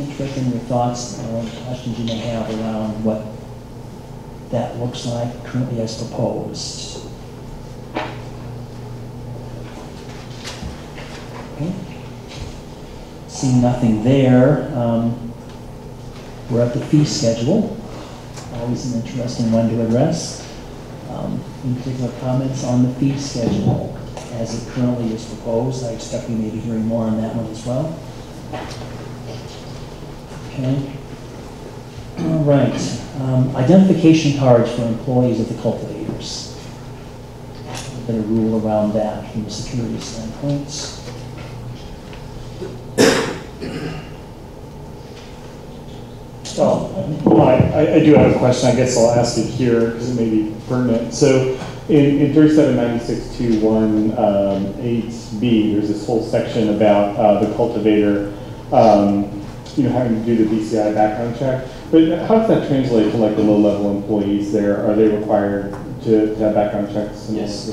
interested in your thoughts or questions you may have around what that looks like currently as proposed. Okay. Seeing nothing there, we're at the fee schedule. Always an interesting one to address. Any particular comments on the fee schedule as it currently is proposed? I expect we may be hearing more on that one as well. Okay. All right. Identification cards for employees of the cultivators. A bit of rule around that from the security standpoint. I do have a question. I guess I'll ask it here because it may be pertinent. So in 379621 8B, there's this whole section about the cultivator, having to do the BCI background check. But how does that translate to like the low-level employees there? Are they required to have background checks? Yes.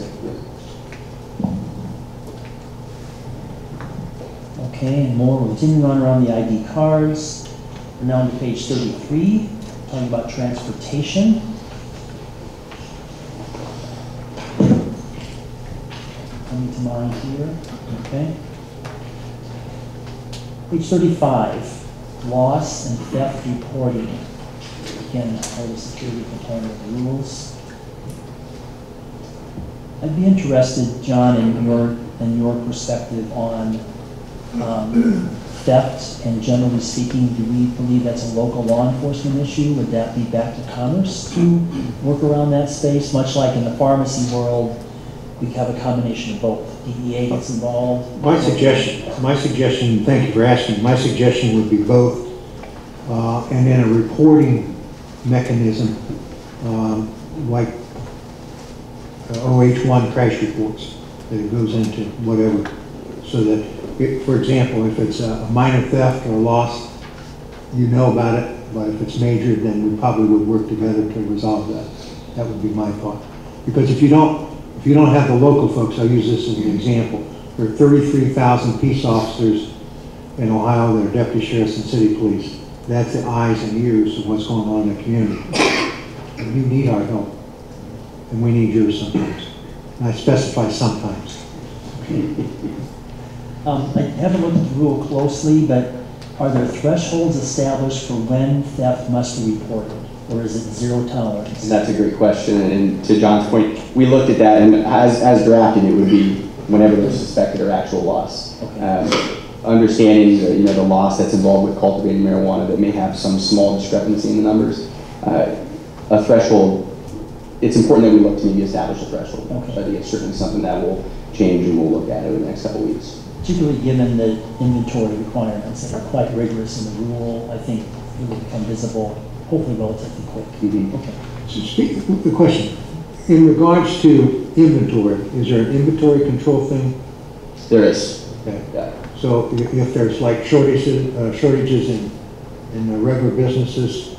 Okay, and more. We're continuing on around the ID cards. We're now on to page 33, talking about transportation. Coming to mind here, okay. Page 35, loss and theft reporting. Again, part of the security component of the rules. I'd be interested, John, in your perspective on theft, and generally speaking, do we believe that's a local law enforcement issue? Would that be back to Commerce to work around that space? Much like in the pharmacy world, we have a combination of both. DEA gets involved. My suggestion, thank you for asking, my suggestion would be both, and then a reporting mechanism like OH1 crash reports that it goes into whatever, so that for example, if it's a minor theft or loss, you know about it, but if it's major, then we probably would work together to resolve that. That would be my thought. Because if you don't have the local folks, I'll use this as an example. There are 33,000 peace officers in Ohio that are deputy sheriffs and city police. That's the eyes and ears of what's going on in the community. And you need our help, and we need yours sometimes. And I specify sometimes. I haven't looked at the rule closely, but are there thresholds established for when theft must be reported, or is it zero tolerance? And that's a great question, and to John's point, we looked at that, and as drafted, it would be whenever there's suspected or actual loss. Okay. Understanding the loss that's involved with cultivating marijuana that may have some small discrepancy in the numbers, a threshold. It's important that we look to maybe establish a threshold. Okay. So I think it's certainly something that will change, and we'll look at over the next couple of weeks. Particularly given the inventory requirements that are quite rigorous in the rule, I think it will become visible, hopefully relatively quick. Mm-hmm. Okay. So speak the question, in regards to inventory, is there an inventory control thing? There is. Okay. Yeah. So if there's like shortages in the regular businesses,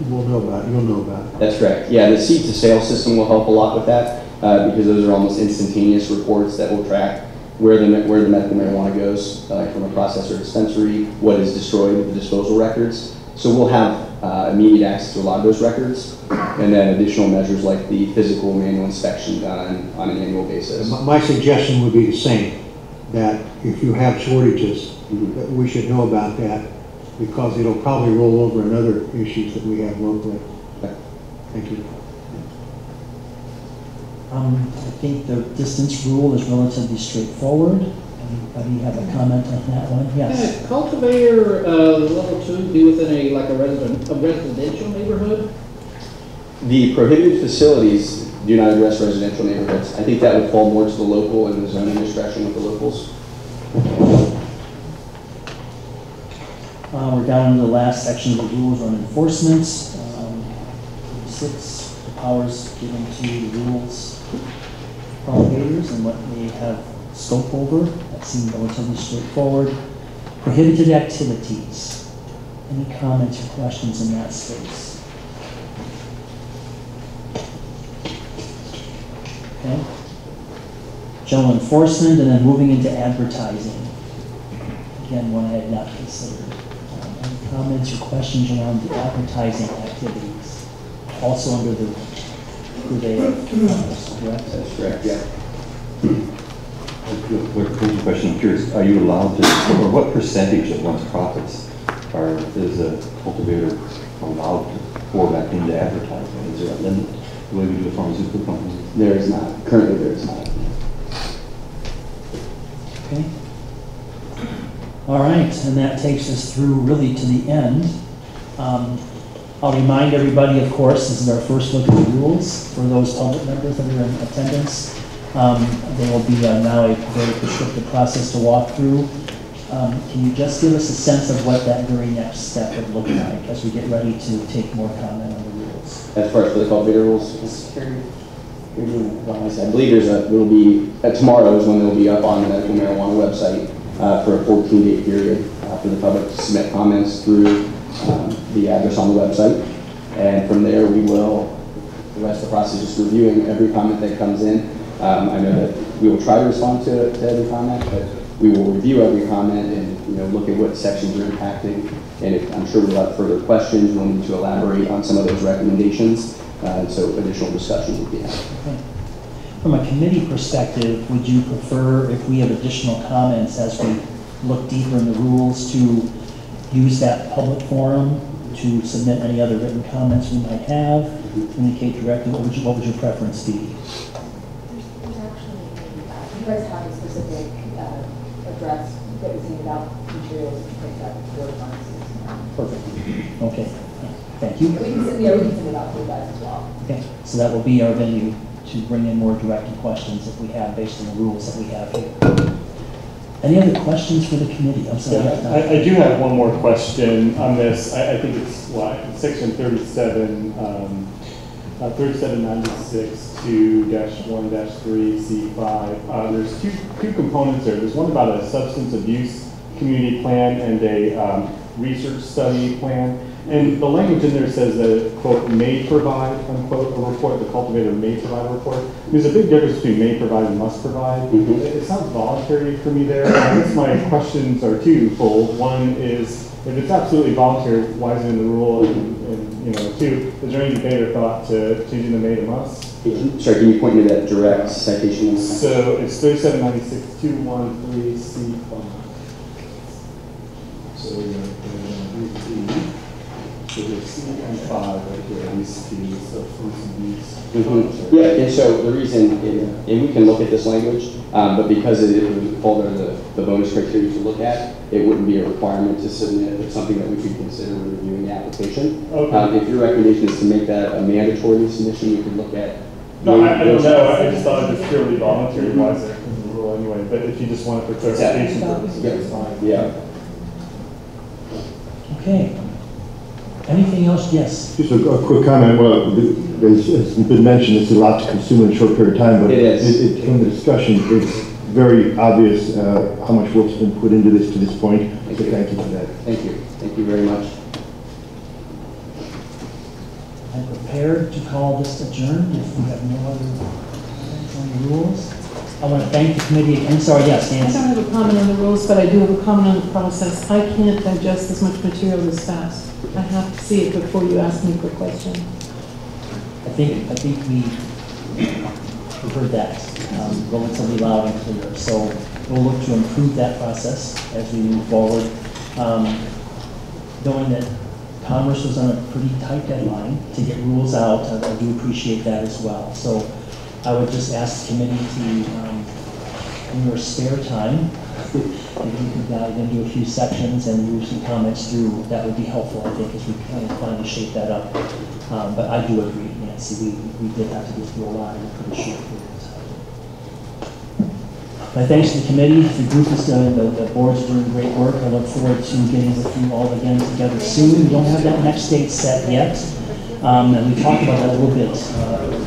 we'll know about it. You'll know about it. That's correct. Yeah, the seed to sale system will help a lot with that because those are almost instantaneous reports that will track where the medical marijuana goes from a processor dispensary, what is destroyed with the disposal records. So we'll have immediate access to a lot of those records, and then additional measures like the physical manual inspection done on an annual basis. My suggestion would be the same, that if you have shortages, that we should know about that, because it'll probably roll over in other issues that we have locally. Okay. Thank you. I think the distance rule is relatively straightforward. Anybody have a comment on that one? Yes. Can a cultivator level 2 be within a residential neighborhood? The prohibited facilities do not address residential neighborhoods. I think that would fall more to the local and the zoning discretion with the locals. We're down to the last section of the rules on enforcement. 6, the powers given to the rules promulgators and what they have scope over. That seemed relatively straightforward. Prohibited activities. Any comments or questions in that space? Okay. General enforcement, and then moving into advertising. Again, one I had not considered. comments or questions around the advertising activities? Also under the purvey of commerce, correct? That's correct, yeah. Clarification question, I'm curious, are you allowed to, or what percentage of one's profits is a cultivator allowed to pour back into advertising? Is there a limit the way we do a pharmaceutical company? There is not. Currently, there is not. Okay. All right, and that takes us through really to the end. I'll remind everybody, of course, this is our first look at the rules for those public members that are in attendance. There will be now a very prescriptive process to walk through. Can you just give us a sense of what that very next step would look like as we get ready to take more comment on the rules? As far as for the cultivator rules, I believe will be tomorrow is when they'll be up on the medical marijuana website for a 14-day period for the public to submit comments through the address on the website. And from there, we will, the rest of the process is just reviewing every comment that comes in. I know that we will try to respond to every comment, but we will review every comment and look at what sections are impacting. And I'm sure we'll have further questions, we'll need to elaborate on some of those recommendations. And so additional discussion will be had. Okay. From a committee perspective, would you prefer, if we have additional comments as we look deeper in the rules, to use that public forum to submit any other written comments we might have, communicate directly? What would your preference be? There's actually, you guys have a specific address that was in about materials picked up for pharmacies. Perfect. Okay. Thank you. We can send it out to you guys as well. Okay. So that will be our venue to bring in more directed questions if we have based on the rules that we have here. Any other questions for the committee? I'm sorry. Yeah, I do have one more question on this. I think it's section 37, 3796-2-1-3C5. There's two components there. There's one about a substance abuse community plan and a research study plan. And the language in there says that, quote, may provide, unquote, a report, the cultivator may provide a report. There's a big difference between may provide and must provide. It sounds voluntary for me there. I guess my questions are twofold. One is, if it's absolutely voluntary, why is it in the rule? And two, is there any debate or thought to changing the may to must? Sorry, can you point me to that direct citation? So it's 3796-213C5. So there's C and 5 right here, these two, so fruits and these. Yeah, and so the reason, and we can look at this language, but because it would fall under the bonus criteria to look at, it wouldn't be a requirement to submit. It's something that we could consider when reviewing the application. Okay. If your recommendation is to make that a mandatory submission, we could look at. No, I don't know. I just thought it was purely voluntary. Why is there in the rule anyway? But if you just want it for clarification purposes, it's fine. Yeah. Okay. Anything else? Yes. Just a quick comment. Well, as has been mentioned, it's a lot to consume in a short period of time, but it is. From the discussion, it's very obvious how much work's been put into this to this point. Thank so you. thank you for that. Thank you. Thank you very much. I'm prepared to call this adjourned if we have no other comments on the rules. I want to thank the committee. I'm sorry, yes, I Nancy. don't have a comment on the rules, but I do have a comment on the process. I can't digest this much material this fast. I have to see it before you ask me for a question. I think we heard that relatively loud and clear. So we'll look to improve that process as we move forward. Knowing that Commerce was on a pretty tight deadline to get rules out, I do appreciate that as well. So I would just ask the committee to, in your spare time, if you could dive into a few sections and move some comments through, that would be helpful, I think, as we kind of finally shape that up. But I do agree, Nancy, we did have to get through a lot in a pretty short period of time. My thanks to the committee, the group is doing, the board's doing great work. I look forward to getting with you all again together soon. We don't have that next date set yet. And we talked about that a little bit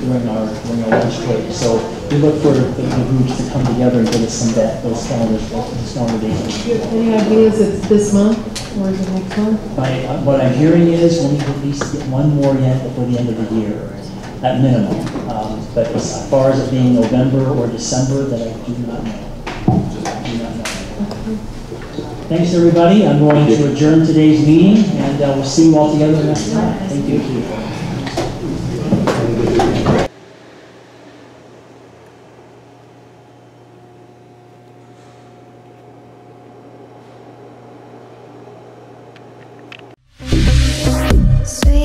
during our lunch break. So we look for the groups to come together and get us some those calendar dates. Do you have any ideas? It's this month or is it next month? What I'm hearing is we'll need to at least get one more yet before the end of the year, at minimum. But as far as it being November or December, that I do not know. I do not know. Thanks, everybody. I'm going to adjourn today's meeting, and we'll see you all together next time. Thank you. Sweet